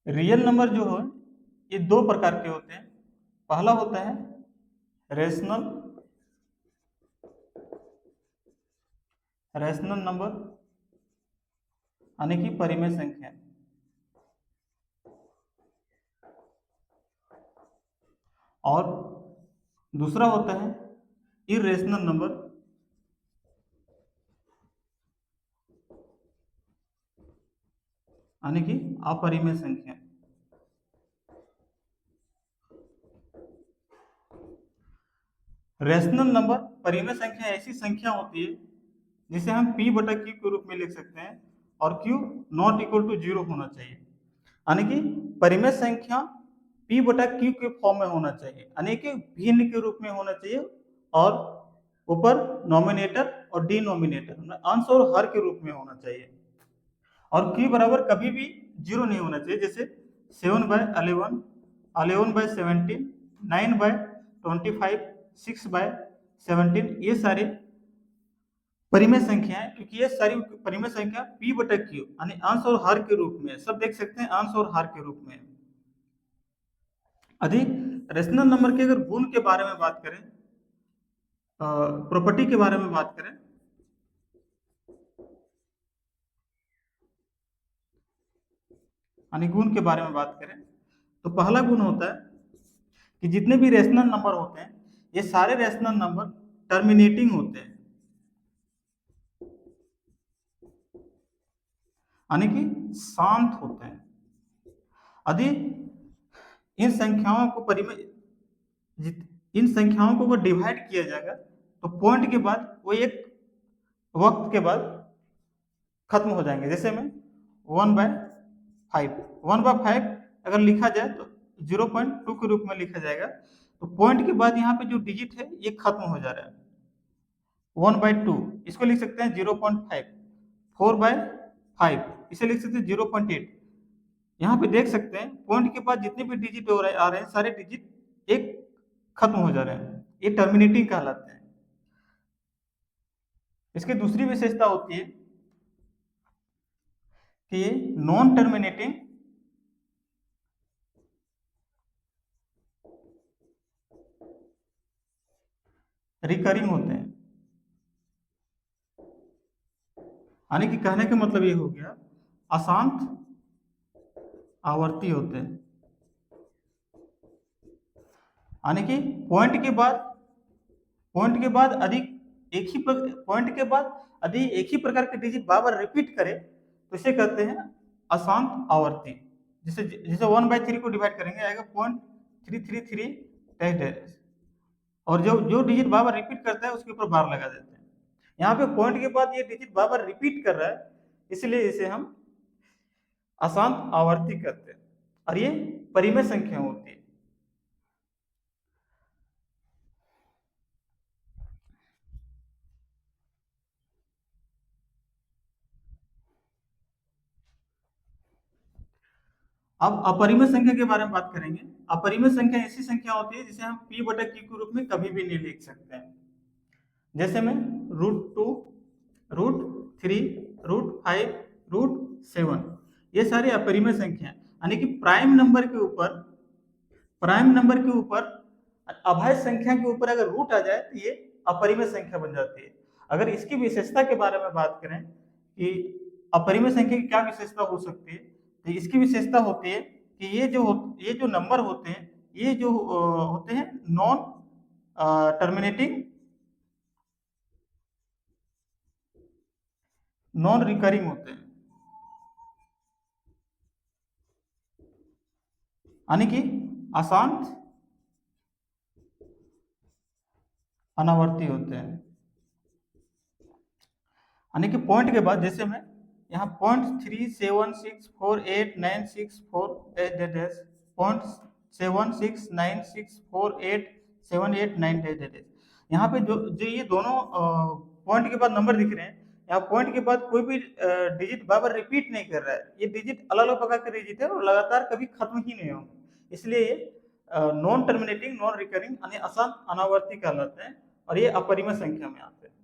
Real number जो है ये दो प्रकार के होते हैं। पहला होता है रेशनल नंबर यानी कि परिमेय संख्या, और दूसरा होता है इरेशनल नंबर यानी कि अपरिमेय संख्या। रेशनल नंबर परिमेय संख्या ऐसी संख्या होती है जिसे हम p बटा q के रूप में लिख सकते हैं और q नॉट इक्वल टू 0 होना चाहिए, यानी कि परिमेय संख्या p बटा q के फॉर्म में होना चाहिए, यानी कि भिन्न के रूप में होना चाहिए, और ऊपर नॉमिनेटर और डिनोमिनेटर अंश और हर के रूप में होना चाहिए, और q बराबर कभी भी 0 नहीं होना चाहिए। जैसे 7/11, 11/17, 9/25, 6/17, ये सारे परिमेय संख्या है, क्योंकि ये सारी परिमेय संख्या p बटा q यानी अंश और हर के रूप में, सब देख सकते हैं अंश और हर के रूप में। अधिक रेशनल नंबर के अगर गुण के बारे में बात करें, प्रॉपर्टी के बारे में बात करें, यानी गुण के बारे में बात करें, तो पहला गुण होता है कि जितने भी रेशनल नंबर होते हैं ये सारे रेशनल नंबर टर्मिनेटिंग होते हैं, यानी कि शांत होते हैं। यदि इन संख्याओं को इन संख्याओं को डिवाइड किया जाएगा तो पॉइंट के बाद वो एक वक्त के बाद खत्म हो जाएंगे। जैसे में 1/5 अगर लिखा जाए तो 0.2 के रूप में लिखा जाएगा, तो पॉइंट के बाद यहाँ पे जो डिजिट है ये खत्म हो जा रहा है। 1/2 इसको लिख सकते हैं 0.5, 4/5 इसे लिख सकते हैं 0.8। यहाँ पे देख सकते हैं पॉइंट के बाद जितने भी डिजिट आ रहे हैं सारे डिजिट एक खत्म हो जा रहे हैं, ये टर्मिनेटिंग कहलाते हैं। इसकी दूसरी विशेषता होती है कि ये नॉन टर्मिनेटिंग रिकरिंग होते हैं, यानी कि कहने का मतलब ये हो गया अशांत आवर्ती होते हैं, यानी कि पॉइंट के बाद अधिक एक ही पॉइंट के बाद यदि एक ही प्रकार के डिजिट बार बार रिपीट करे तो इसे कहते हैं अशांत आवर्ती। जैसे 1/3 को डिवाइड करेंगे आएगा 0.333 डैश डैश, और जो डिजिट बार बार रिपीट करता है उसके ऊपर बार लगा देते हैं। यहाँ पे पॉइंट के बाद ये डिजिट बार बार रिपीट कर रहा है, इसलिए इसे हम अशांत आवर्ती कहते हैं, और ये परिमेय संख्या होती है। अब अपरिमेय संख्या के बारे में बात करेंगे। अपरिमेय संख्या ऐसी संख्या होती है जिसे हम p बटा q के रूप में कभी भी नहीं लिख सकते हैं। जैसे में √2, √3, √5, √7 ये सारी अपरिमेय संख्या है, यानी कि प्राइम नंबर के ऊपर अभाज्य संख्या के ऊपर अगर रूट आ जाए तो ये अपरिमेय संख्या बन जाती है। अगर इसकी विशेषता के बारे में बात करें कि अपरिमेय संख्या की क्या विशेषता हो सकती है, तो इसकी विशेषता होती है कि ये जो नंबर होते हैं ये जो होते हैं नॉन टर्मिनेटिंग नॉन रिकरिंग होते हैं, यानी कि अशांत अनावर्ती होते हैं। यानी कि पॉइंट के बाद जैसे में यहाँ 0.37648964 0.7696487898 यहाँ पे जो ये दोनों पॉइंट के बाद नंबर दिख रहे हैं, यहाँ पॉइंट के बाद कोई भी डिजिट बार बार रिपीट नहीं कर रहा है, ये डिजिट अलग अलग प्रकार के डिजिट है और लगातार कभी खत्म ही नहीं होंगे, इसलिए ये नॉन टर्मिनेटिंग नॉन रिकरिंग यानी अशांत अनावर्ती कहलाते हैं, और ये अपरिमेय संख्या में आते हैं।